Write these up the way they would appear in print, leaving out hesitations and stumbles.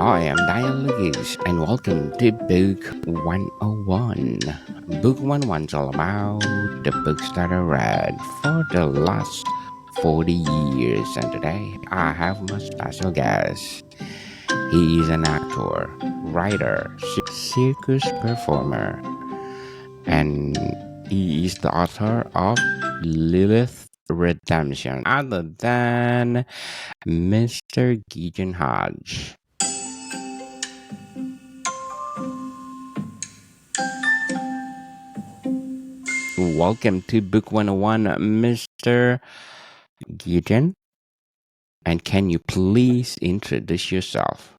Hi, I'm Dialogues, and welcome to Book 101. Book 101 is all about the books that I read for the last 40 years, and today I have my special guest. He is an actor, writer, circus performer, and he is the author of Lilith Redemption, other than Mr. Gideon Hodge. Welcome to Book 101, Mr. Gideon. And can you please introduce yourself?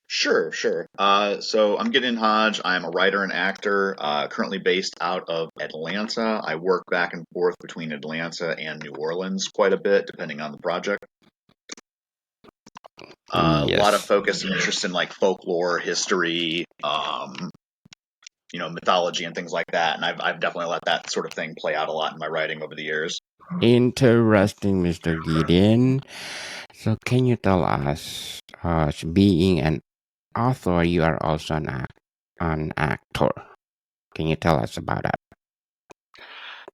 Sure. So I'm Gideon Hodge. I'm a writer and actor, currently based out of Atlanta. I work back and forth between Atlanta and New Orleans quite a bit, depending on the project. A lot of Yes. focus and interest in like folklore, history, mythology and things like that. And I've definitely let that sort of thing play out a lot in my writing over the years. Interesting, Mr. Gideon. So, can you tell us, being an author, you are also an actor? Can you tell us about that?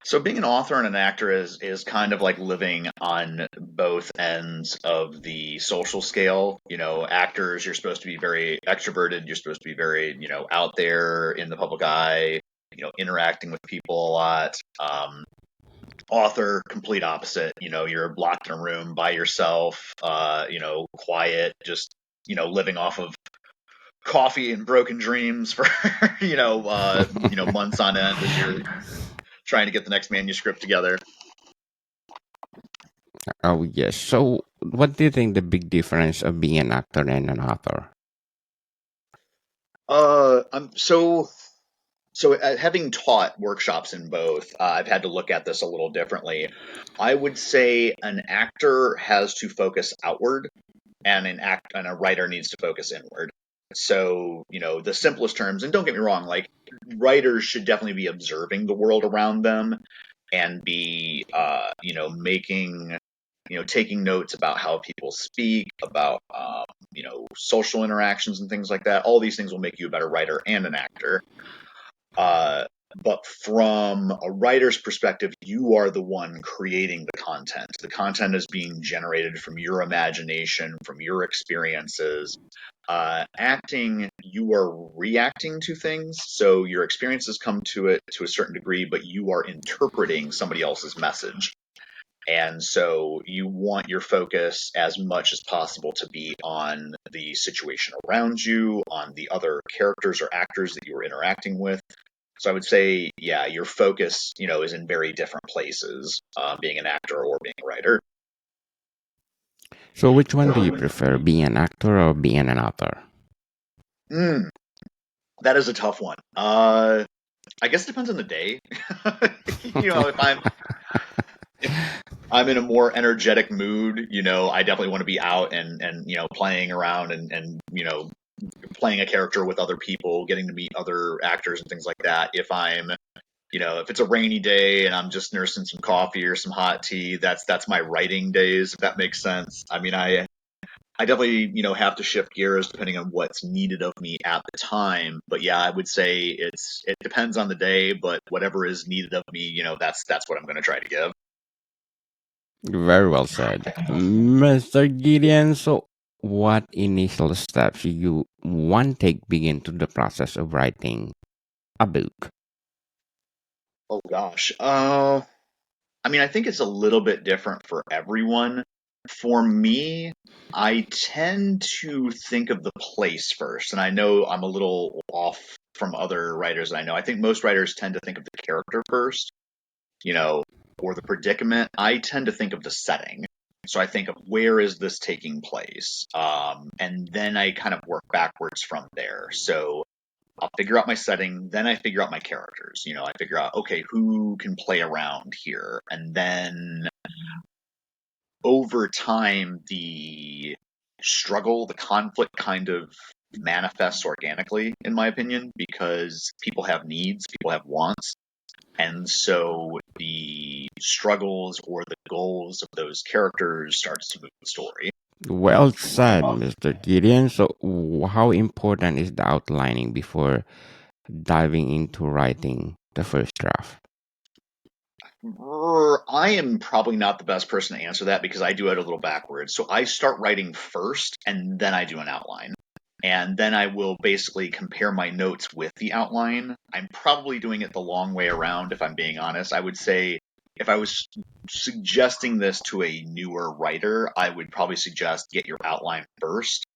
So being an author and an actor is kind of like living on both ends of the social scale. Actors, you're supposed to be very extroverted, you're supposed to be very, out there in the public eye, interacting with people a lot. Author, complete opposite. You're locked in a room by yourself, quiet, just, living off of coffee and broken dreams for, months on end as you're trying to get the next manuscript together. Oh, yes. So, what do you think the big difference of being an actor and an author? I'm having taught workshops in both, I've had to look at this a little differently. I would say an actor has to focus outward, and a writer needs to focus inward. So, the simplest terms, and don't get me wrong, like writers should definitely be observing the world around them and be, making, taking notes about how people speak, about, social interactions and things like that. All these things will make you a better writer and an actor. Uh, but from a writer's perspective, you are the one creating the content. The content is being generated from your imagination, from your experiences. Acting, you are reacting to things, so your experiences come to it to a certain degree, but you are interpreting somebody else's message. And so you want your focus as much as possible to be on the situation around you, on the other characters or actors that you are interacting with. So I would say, yeah, your focus, is in very different places, being an actor or being a writer. So, which one do you prefer, being an actor or being an author? Mm, that is a tough one. I guess it depends on the day. If I'm in a more energetic mood, I definitely want to be out and playing around and playing a character with other people, getting to meet other actors and things like that. If it's a rainy day and I'm just nursing some coffee or some hot tea, that's my writing days, if that makes sense. I mean, I definitely, have to shift gears depending on what's needed of me at the time. But yeah, I would say it depends on the day, but whatever is needed of me, that's what I'm going to try to give. Very well said. Mr. Gideon, so what initial steps you one take begin to the process of writing a book? Oh gosh. I mean, I think it's a little bit different for everyone. For me, I tend to think of the place first, and I know I'm a little off from other writers that I know. I think most writers tend to think of the character first, you know, or the predicament. I tend to think of the setting. So I think of where is this taking place, and then I kind of work backwards from there. So I'll figure out my setting, then I figure out my characters. I figure out, okay, who can play around here, and then over time, the struggle, the conflict kind of manifests organically, in my opinion, because people have needs, people have wants. And so the struggles or the goals of those characters starts to move the story. Well said, Mr. Gideon. So, how important is the outlining before diving into writing the first draft? I am probably not the best person to answer that because I do it a little backwards. So I start writing first and then I do an outline. And then I will basically compare my notes with the outline. I'm probably doing it the long way around, if I'm being honest. I would say if I was suggesting this to a newer writer, I would probably suggest get your outline first,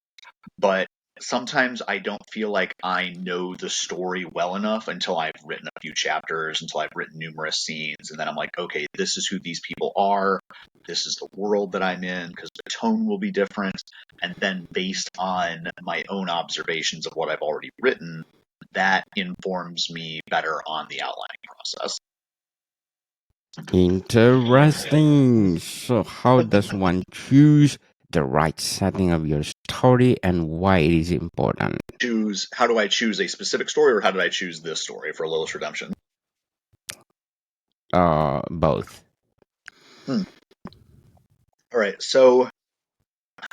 but sometimes I don't feel like I know the story well enough until I've written a few chapters, until I've written numerous scenes, and then I'm like, okay, this is who these people are, this is the world that I'm in, because the tone will be different, and then based on my own observations of what I've already written, that informs me better on the outlining process. Interesting. So, how does one choose the right setting of your story and why it is important? How do I choose a specific story, or how did I choose this story for Lilith's Redemption? Both. Hmm. All right, so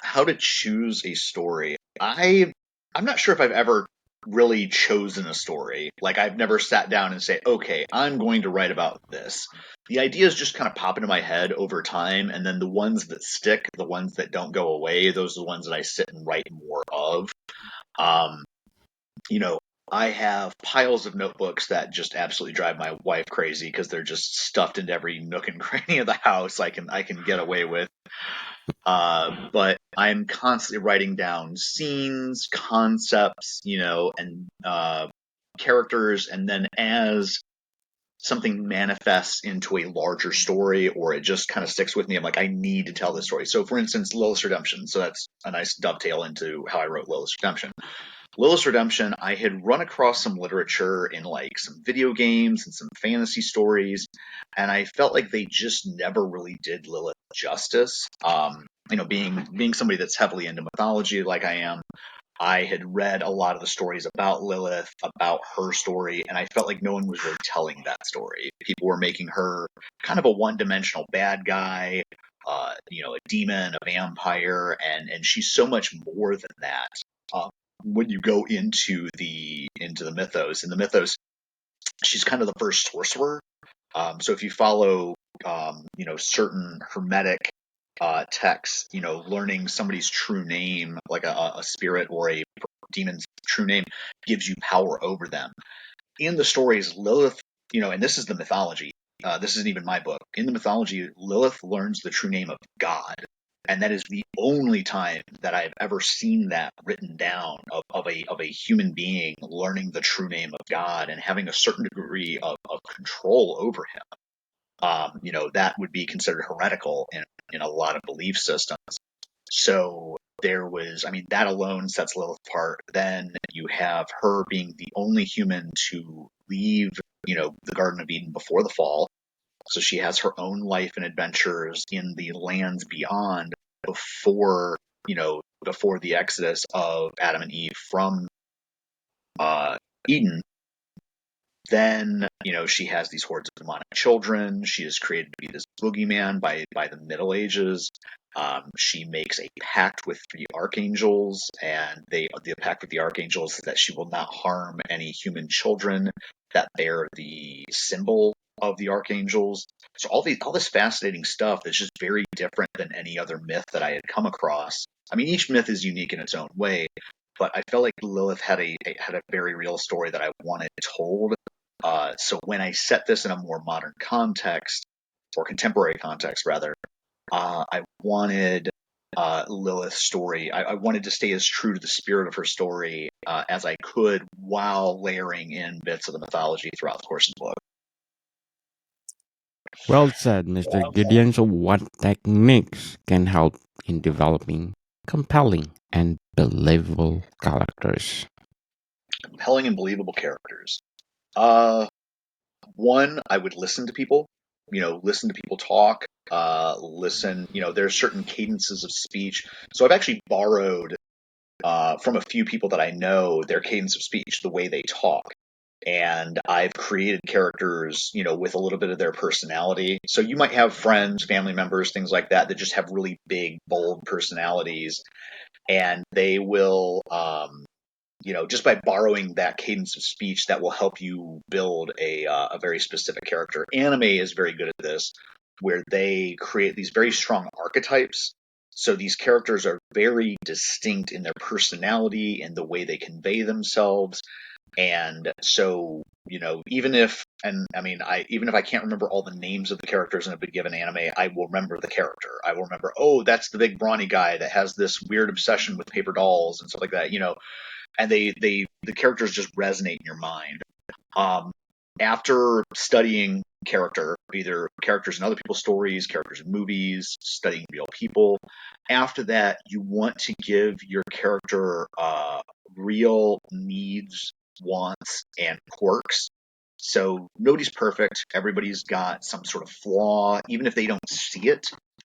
how to choose a story. I'm not sure if I've ever really chosen a story. Like I've never sat down and say, okay, I'm going to write about this. The ideas just kind of pop into my head over time, and then the ones that stick, the ones that don't go away, those are the ones that I sit and write more of. Um, you know, I have piles of notebooks that just absolutely drive my wife crazy because they're just stuffed into every nook and cranny of the house I can get away with. But I'm constantly writing down scenes, concepts, and characters, and then as something manifests into a larger story or it just kind of sticks with me, I'm like, I need to tell this story. So, for instance, Lilith's Redemption. So that's a nice dovetail into how I wrote Lilith's Redemption. Lilith's Redemption, I had run across some literature in like some video games and some fantasy stories, and I felt like they just never really did Lilith justice. Being somebody that's heavily into mythology like I am, I had read a lot of the stories about Lilith, about her story, and I felt like no one was really telling that story. People were making her kind of a one-dimensional bad guy, a demon, a vampire, and she's so much more than that. Uh, when you go into the mythos, in the mythos, she's kind of the first sorcerer. So if you follow, certain hermetic texts, learning somebody's true name, like a spirit or a demon's true name, gives you power over them. In the stories, Lilith, and this is the mythology. This isn't even my book. In the mythology, Lilith learns the true name of God, and that is the only time that I've ever seen that written down of a human being learning the true name of God and having a certain degree of control over him. That would be considered heretical in a lot of belief systems. So there was, I mean, that alone sets Lilith apart. Then you have her being the only human to leave, the Garden of Eden before the fall. So she has her own life and adventures in the lands beyond before, before the exodus of Adam and Eve from Eden. Then, she has these hordes of demonic children. She is created to be this boogeyman by the Middle Ages. She makes a pact with the archangels, and the pact with the archangels is that she will not harm any human children, that they're the symbol of the archangels. So all this fascinating stuff that's just very different than any other myth that I had come across. I mean, each myth is unique in its own way, but I felt like Lilith had a very real story that I wanted told. So when I set this in a more modern context, or contemporary context rather, I wanted Lilith's story. I wanted to stay as true to the spirit of her story as I could, while layering in bits of the mythology throughout the course of the book. Well said, Mr. Gideon. So, what techniques can help in developing compelling and believable characters? Compelling and believable characters. Uh, One, I would listen to people. Listen to people talk. Listen. There's certain cadences of speech. So I've actually borrowed from a few people that I know their cadence of speech, the way they talk. and I've created characters, with a little bit of their personality. So you might have friends, family members, things like that that just have really big, bold personalities, and they will, just by borrowing that cadence of speech, that will help you build a very specific character. Anime is very good at this, where they create these very strong archetypes. So these characters are very distinct in their personality and the way they convey themselves. And so, even if, and I mean, even if I can't remember all the names of the characters in a given anime, I will remember the character. I will remember, oh, that's the big brawny guy that has this weird obsession with paper dolls and stuff like that, and the characters just resonate in your mind. Um, After studying character, either characters in other people's stories, characters in movies, studying real people, after that, you want to give your character real needs, wants, and quirks. So nobody's perfect. Everybody's got some sort of flaw, even if they don't see it.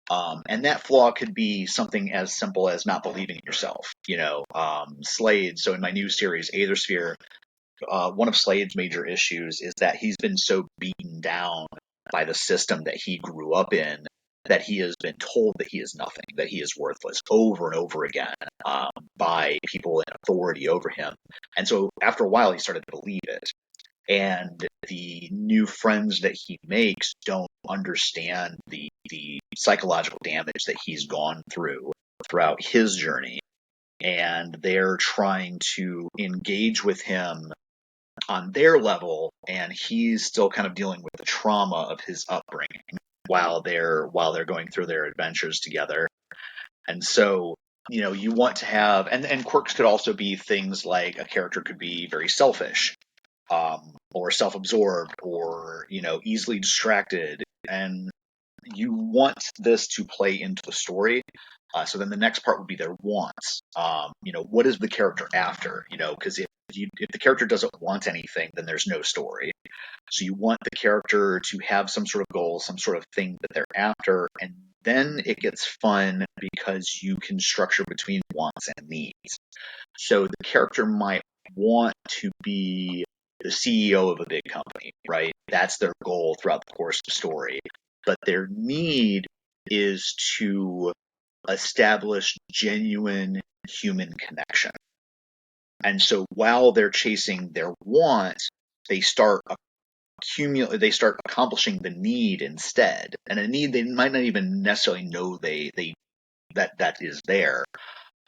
And that flaw could be something as simple as not believing in yourself. Slade. So in my new series, Aethersphere, one of Slade's major issues is that he's been so beaten down by the system that he grew up in that he has been told that he is nothing, that he is worthless over and over again, by people in authority over him. And so after a while, he started to believe it. And the new friends that he makes don't understand the psychological damage that he's gone through throughout his journey. And they're trying to engage with him on their level, and he's still kind of dealing with the trauma of his upbringing while they're going through their adventures together. And so, you want to have, and quirks could also be things like a character could be very selfish, or self-absorbed, or easily distracted, and you want this to play into the story. So then the next part would be their wants. What is the character after? Because if the character doesn't want anything, then there's no story. So you want the character to have some sort of goal, some sort of thing that they're after, and then it gets fun because you can structure between wants and needs. So the character might want to be the CEO of a big company, right? That's their goal throughout the course of the story. But their need is to establish genuine human connection. And so while they're chasing their wants, they start they start accomplishing the need instead. And a need they might not even necessarily know that is there.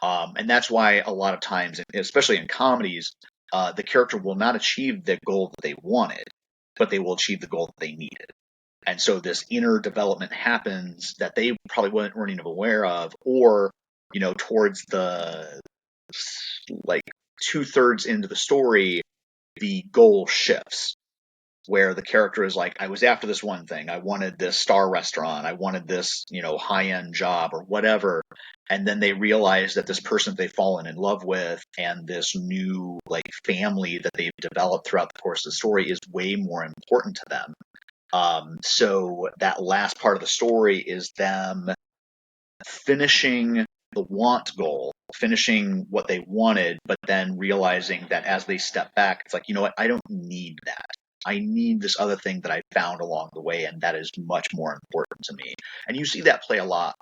And that's why a lot of times, especially in comedies, the character will not achieve the goal that they wanted, but they will achieve the goal that they needed. And so this inner development happens that they probably weren't even aware of, or, towards the like 2/3 into the story, the goal shifts where the character is like, I was after this one thing. I wanted this star restaurant. I wanted this, high end job or whatever. And then they realize that this person they've fallen in love with and this new like family that they've developed throughout the course of the story is way more important to them. So that last part of the story is them finishing the want goal, finishing what they wanted, but then realizing that as they step back, it's like, you know what? I don't need that. I need this other thing that I found along the way, and that is much more important to me. And you see that play a lot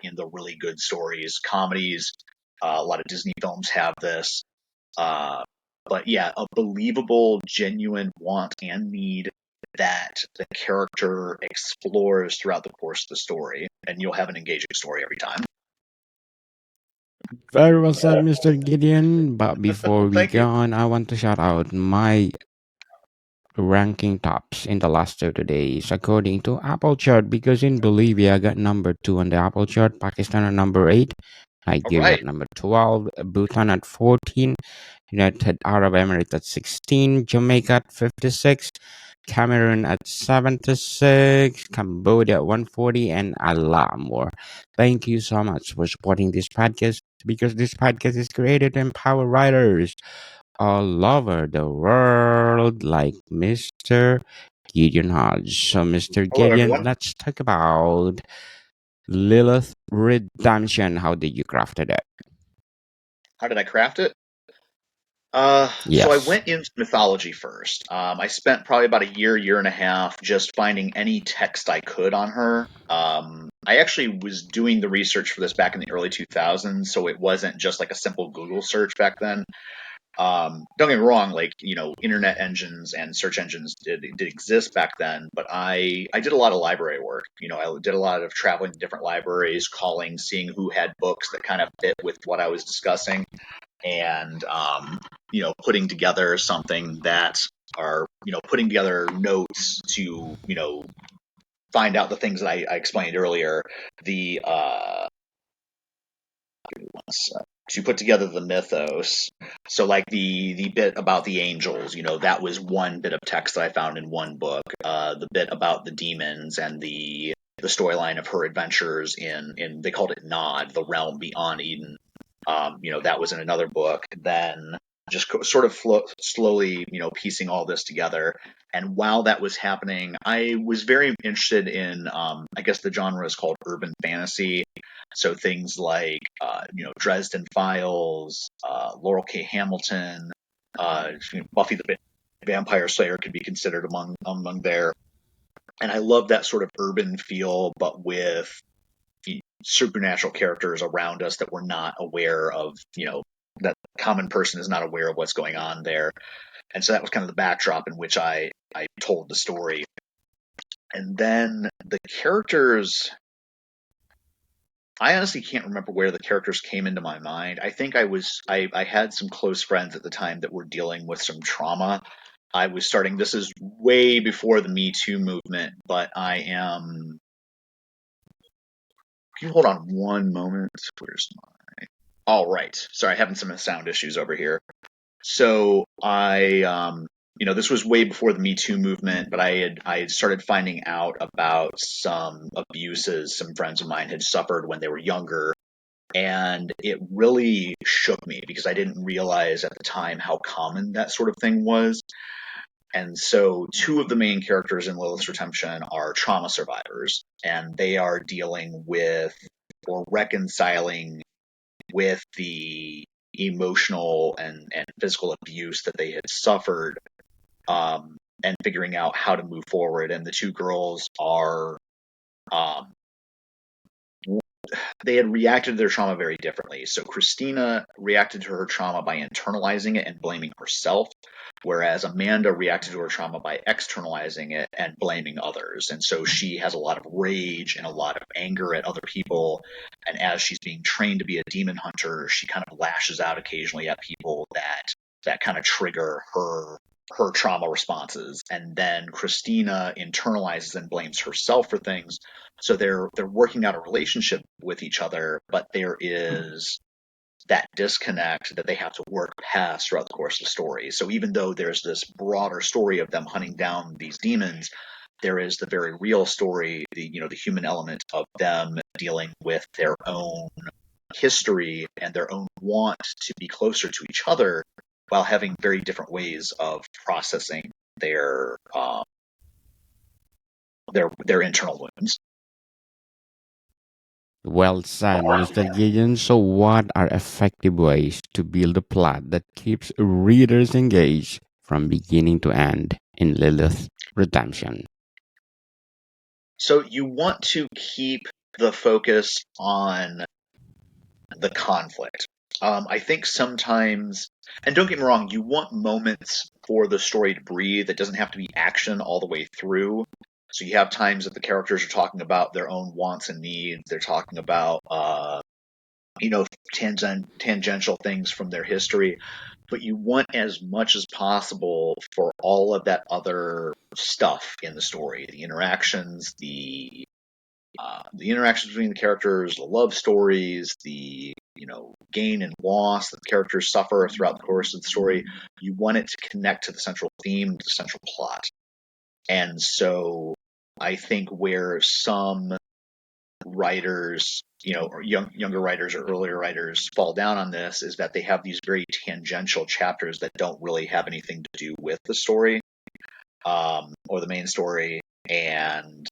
in the really good stories, comedies. A lot of Disney films have this. But yeah, a believable, genuine want and need that the character explores throughout the course of the story, and you'll have an engaging story every time. Very well said, Mr. Gideon. But before we Thank go you. on, I want to shout out my ranking tops in the last 30 days according to Apple chart, because in Bolivia I got number 2 on the Apple chart, Pakistan at number 8, All Nigeria right. at number 12, Bhutan at 14, United Arab Emirates at 16, Jamaica at 56, Cameroon at 76, Cambodia at 140, and a lot more. Thank you so much for supporting this podcast, because this podcast is created to empower writers all over the world, like Mr. Gideon Hodge. So, Mr. Hello, Gideon, everyone. let's talk about Lilith Redemption. How did you craft it? How did I craft it? So I Yes. went into mythology first. I spent probably about a year and a half just finding any text I could on her. I actually was doing the research for this back in the early 2000s, so it wasn't just like a simple Google search back then. Don't get me wrong, like, internet engines and search engines did exist back then, but I did a lot of library work. I did a lot of traveling to different libraries, calling, seeing who had books that kind of fit with what I was discussing, and putting together something that are putting together notes to find out the things that I explained earlier. The to put together the mythos. So like the bit about the angels, that was one bit of text that I found in one book. The bit about the demons and the storyline of her adventures in they called it Nod, the realm beyond Eden. That was in another book. Then just sort of slowly, piecing all this together. And while that was happening, I was very interested in, I guess the genre is called urban fantasy. So things like, Dresden Files, Laurel K. Hamilton, Buffy the Vampire Slayer could be considered among there. And I love that sort of urban feel, but with supernatural characters around us that we're not aware of, that common person is not aware of what's going on there. And so that was kind of the backdrop in which I told the story. And then the characters, I honestly can't remember where the characters came into my mind. I think I had some close friends at the time that were dealing with some trauma. I was starting, this is way before the Me Too movement, but can you hold on one moment? Where's all right. Sorry, having some sound issues over here. So this was way before the Me Too movement, but I had started finding out about some abuses some friends of mine had suffered when they were younger, and it really shook me because I didn't realize at the time how common that sort of thing was. And so, two of the main characters in Lilith's Redemption are trauma survivors, and they are dealing with or reconciling with the emotional and physical abuse that they had suffered, and figuring out how to move forward. And the two girls are, um, they had reacted to their trauma very differently. So Christina reacted to her trauma by internalizing it and blaming herself, whereas Amanda reacted to her trauma by externalizing it and blaming others. And so she has a lot of rage and a lot of anger at other people. And as she's being trained to be a demon hunter, she kind of lashes out occasionally at people that kind of trigger her trauma responses. And then Christina internalizes and blames herself for things. So they're working out a relationship with each other, but there is that disconnect that they have to work past throughout the course of the story. So even though there's this broader story of them hunting down these demons, there is the very real story, the human element of them dealing with their own history and their own want to be closer to each other while having very different ways of processing their internal wounds. Well said, Mr. Gideon. So, what are effective ways to build a plot that keeps readers engaged from beginning to end in Lilith's Redemption? So you want to keep the focus on the conflict. I think sometimes, and don't get me wrong, you want moments for the story to breathe. It doesn't have to be action all the way through. So you have times that the characters are talking about their own wants and needs. They're talking about, tangential things from their history. But you want as much as possible for all of that other stuff in the story, the interactions between the characters, the love stories, the gain and loss that the characters suffer throughout the course of the story. You want it to connect to the central theme, the central plot. And so I think where some writers, or younger writers or earlier writers fall down on this is that they have these very tangential chapters that don't really have anything to do with the story, or the main story, and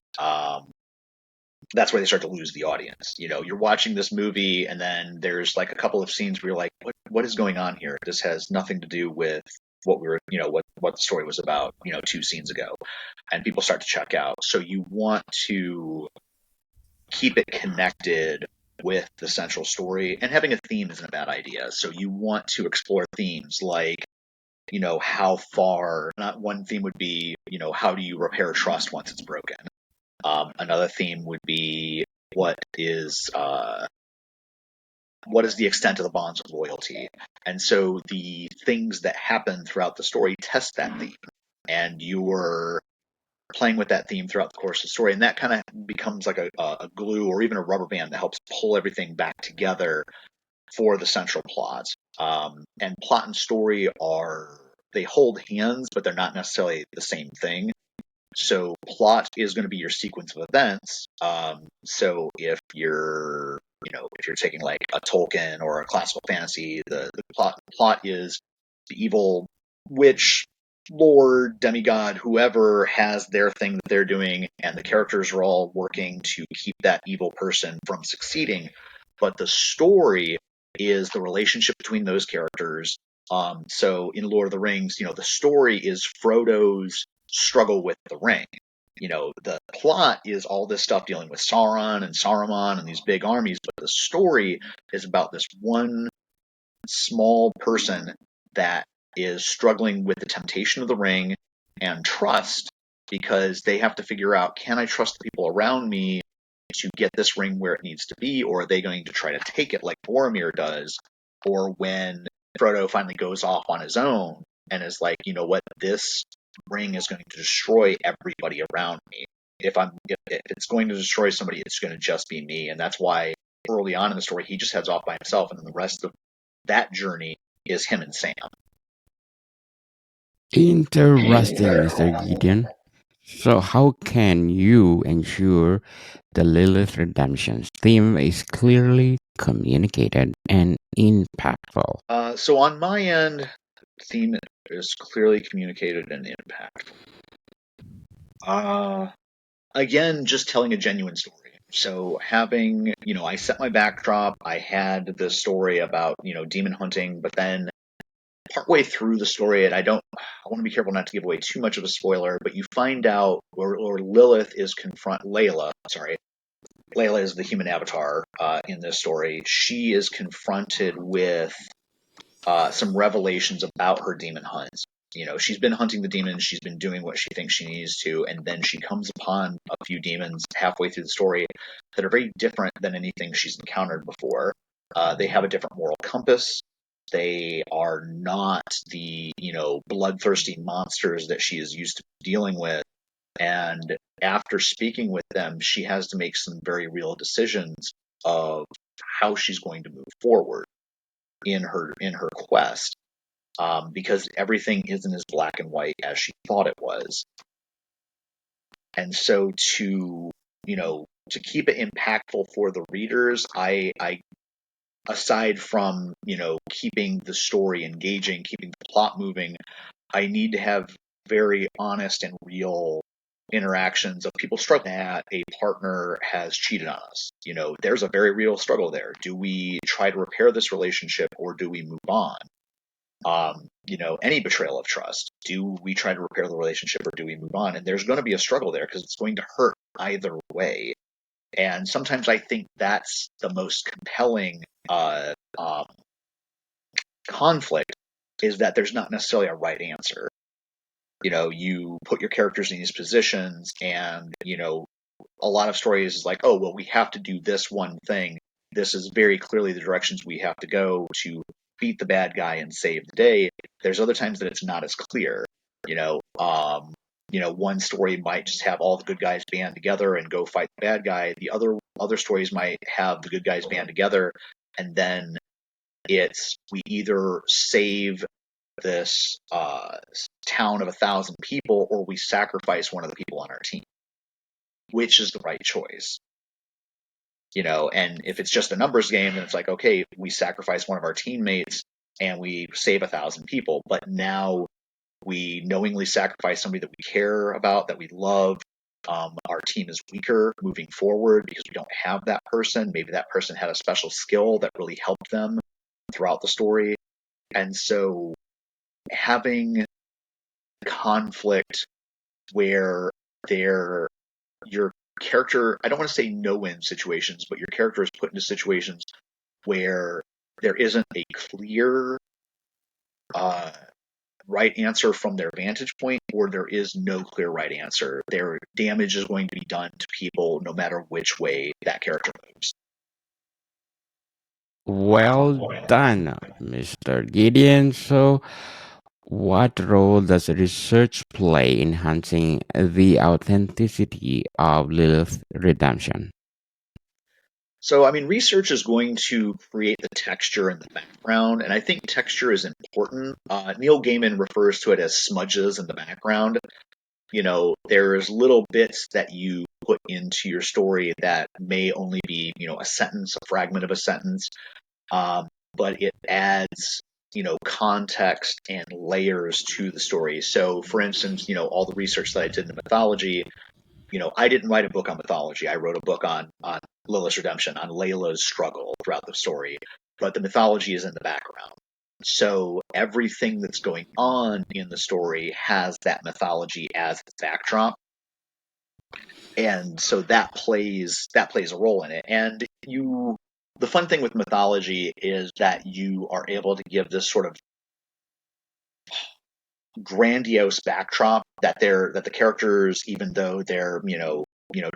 that's where they start to lose the audience. You're watching this movie, and then there's like a couple of scenes where you're like, what is going on here? This has nothing to do with what we were, what the story was about, 2 scenes ago. And people start to check out. So you want to keep it connected with the central story, and having a theme isn't a bad idea. So you want to explore themes like, how far, not one theme would be, how do you repair trust once it's broken? Another theme would be what is the extent of the bonds of loyalty? And so the things that happen throughout the story test that theme, and you're playing with that theme throughout the course of the story, and that kind of becomes like a glue or even a rubber band that helps pull everything back together for the central plot. And plot and story they hold hands, but they're not necessarily the same thing. So plot is going to be your sequence of events. So if you're taking like a Tolkien or a classical fantasy, the plot is the evil witch, lord, demigod, whoever has their thing that they're doing, and the characters are all working to keep that evil person from succeeding. But the story is the relationship between those characters. So in Lord of the Rings, the story is Frodo's struggle with the ring. The plot is all this stuff dealing with Sauron and Saruman and these big armies, but the story is about this one small person that is struggling with the temptation of the ring and trust, because they have to figure out, can I trust the people around me to get this ring where it needs to be, or are they going to try to take it like Boromir does? Or when Frodo finally goes off on his own and is like, you know what, this ring is going to destroy everybody around me. If it's going to destroy somebody, it's going to just be me. And that's why early on in the story he just heads off by himself, and then the rest of that journey is him and Sam. Interesting, Mr. Gideon. So, how can you ensure the Lilith redemption theme is clearly communicated and impactful? So on my end, theme is clearly communicated and impactful. Again, just telling a genuine story. So having, I set my backdrop. I had this story about, demon hunting, but then partway through the story, and I want to be careful not to give away too much of a spoiler, but you find out, or Lilith is Laylah, sorry, Laylah is the human avatar in this story. She is confronted with some revelations about her demon hunts. She's been hunting the demons, she's been doing what she thinks she needs to, and then she comes upon a few demons halfway through the story that are very different than anything she's encountered before. They have a different moral compass. They are not the, bloodthirsty monsters that she is used to dealing with. And after speaking with them, she has to make some very real decisions of how she's going to move forward in her quest, because everything isn't as black and white as she thought it was. And so to keep it impactful for the readers, I aside from keeping the story engaging, keeping the plot moving, I need to have very honest and real interactions of people struggling at a partner has cheated on us. There's a very real struggle there. Do we try to repair this relationship, or do we move on? Any betrayal of trust. Do we try to repair the relationship, or do we move on? And there's going to be a struggle there, because it's going to hurt either way. And sometimes I think that's the most compelling conflict, is that there's not necessarily a right answer. You put your characters in these positions, and a lot of stories is like, oh well, we have to do this one thing. This is very clearly the directions we have to go to beat the bad guy and save the day. There's other times that it's not as clear. One story might just have all the good guys band together and go fight the bad guy. The other stories might have the good guys band together, and then we either save this town of 1,000 people, or we sacrifice one of the people on our team. Which is the right choice? And if it's just a numbers game, then it's like, okay, we sacrifice one of our teammates and we save 1,000 people, but now we knowingly sacrifice somebody that we care about, that we love, our team is weaker moving forward because we don't have that person. Maybe that person had a special skill that really helped them throughout the story. And so having conflict where your character, I don't want to say no-win situations, but your character is put into situations where there isn't a clear right answer from their vantage point, or there is no clear right answer. Their damage is going to be done to people no matter which way that character moves. Well done, Mr. Gideon. So, what role does research play in enhancing the authenticity of Lilith Redemption? So, I mean, research is going to create the texture in the background, and I think texture is important. Neil Gaiman refers to it as smudges in the background. There's little bits that you put into your story that may only be, a sentence, a fragment of a sentence, but it adds, context and layers to the story. So, for instance, all the research that I did in mythology, I didn't write a book on mythology. I wrote a book on Lilith's Redemption, on Laylah's struggle throughout the story, but the mythology is in the background. So everything that's going on in the story has that mythology as its backdrop, and so that plays a role in it. And the fun thing with mythology is that you are able to give this sort of grandiose backdrop that the characters, even though they're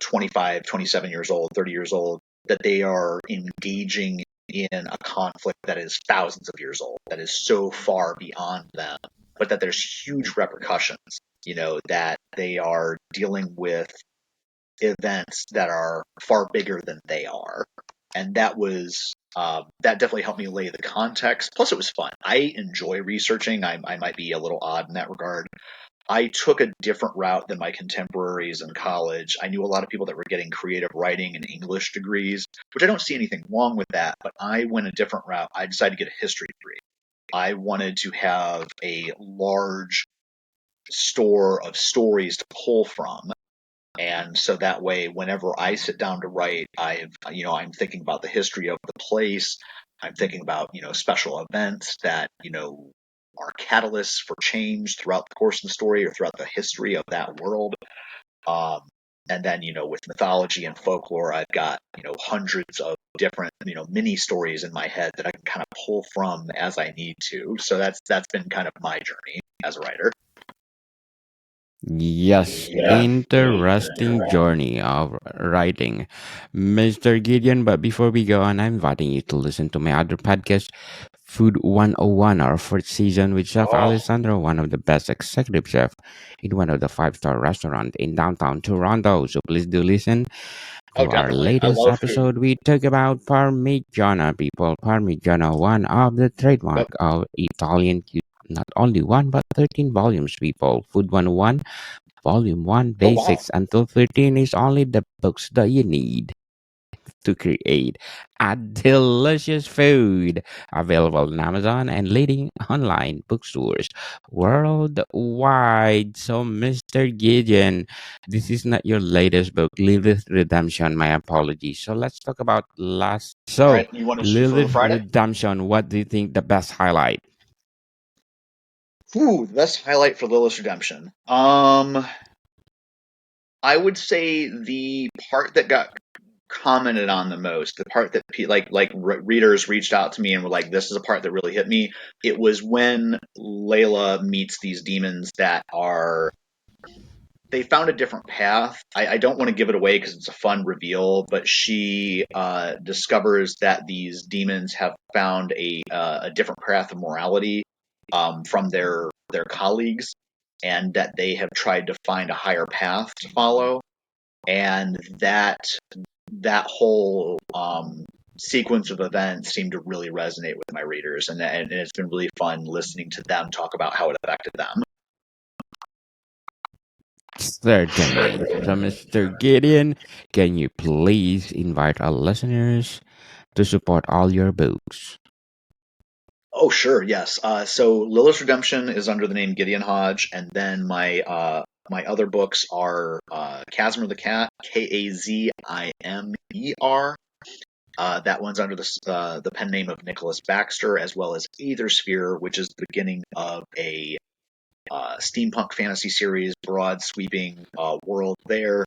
25, 27 years old, 30 years old, that they are engaging in a conflict that is thousands of years old, that is so far beyond them, but that there's huge repercussions, that they are dealing with events that are far bigger than they are. And that definitely helped me lay the context. Plus, it was fun. I enjoy researching. I might be a little odd in that regard. I took a different route than my contemporaries in college. I knew a lot of people that were getting creative writing and English degrees, which I don't see anything wrong with that, but I went a different route. I decided to get a history degree. I wanted to have a large store of stories to pull from. And so that way, whenever I sit down to write, I'm thinking about the history of the place. I'm thinking about, special events that, are catalysts for change throughout the course of the story or throughout the history of that world. Um, and then, with mythology and folklore, I've got, hundreds of different, mini stories in my head that I can kind of pull from as I need to. So that's been kind of my journey as a writer. Yes, interesting journey of writing, Mr. Gideon. But before we go on, I'm inviting you to listen to my other podcast, Food 101, our fourth season with Chef Alessandro, one of the best executive chef in one of the five-star restaurants in downtown Toronto. So please do listen Oh, to our definitely. I latest love food. episode. We talk about Parmigiana, people. Parmigiana, one of the trademark Yep. of Italian cuisine. Not only one, but 13 volumes, people. Food 101 Volume 1 Oh, wow. Basics until 13 is only the books that you need to create a delicious food. Available on Amazon and leading online bookstores worldwide. So, Mr. Gideon, this is not your latest book, Lilith Redemption. My apologies. So, let's talk about last. All So, right. You want to shoot for Lilith Friday? Redemption, what do you think the best highlight? Ooh, the best highlight for Lilith's Redemption. I would say the part that got commented on the most, the part that readers reached out to me and were like, "This is a part that really hit me." It was when Layla meets these demons that are they found a different path. I don't want to give it away because it's a fun reveal, but she discovers that these demons have found a different path of morality from their colleagues, and that they have tried to find a higher path to follow, and that whole sequence of events seemed to really resonate with my readers, and it's been really fun listening to them talk about how it affected them. Certainly. So, Mr. Gideon, can you please invite our listeners to support all your books? Oh, sure, yes. So Lilith's Redemption is under the name Gideon Hodge, and then my My other books are Kazmer the Cat, Kazimer. That one's under the pen name of Nicholas Baxter, as well as Aethersphere, which is the beginning of a steampunk fantasy series, broad sweeping world there.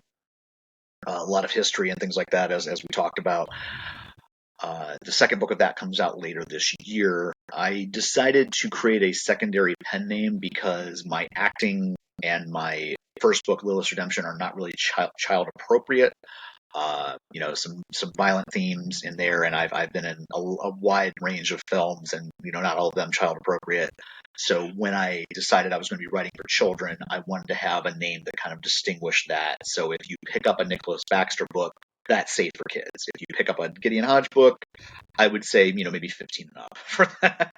A lot of history and things like that, as we talked about. The second book of that comes out later this year. I decided to create a secondary pen name because my acting and my first book, Lilith's Redemption, are not really child appropriate. Some violent themes in there, and I've been in a wide range of films, and not all of them child appropriate. So when I decided I was going to be writing for children, I wanted to have a name that kind of distinguished that. So if you pick up a Nicholas Baxter book, that's safe for kids. If you pick up a Gideon Hodge book, I would say maybe 15 and up for that.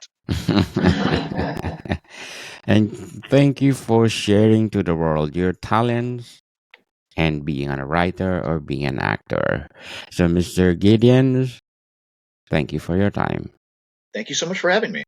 And thank you for sharing to the world your talents and being a writer or being an actor. So, Mr. Gideon, thank you for your time. Thank you so much for having me.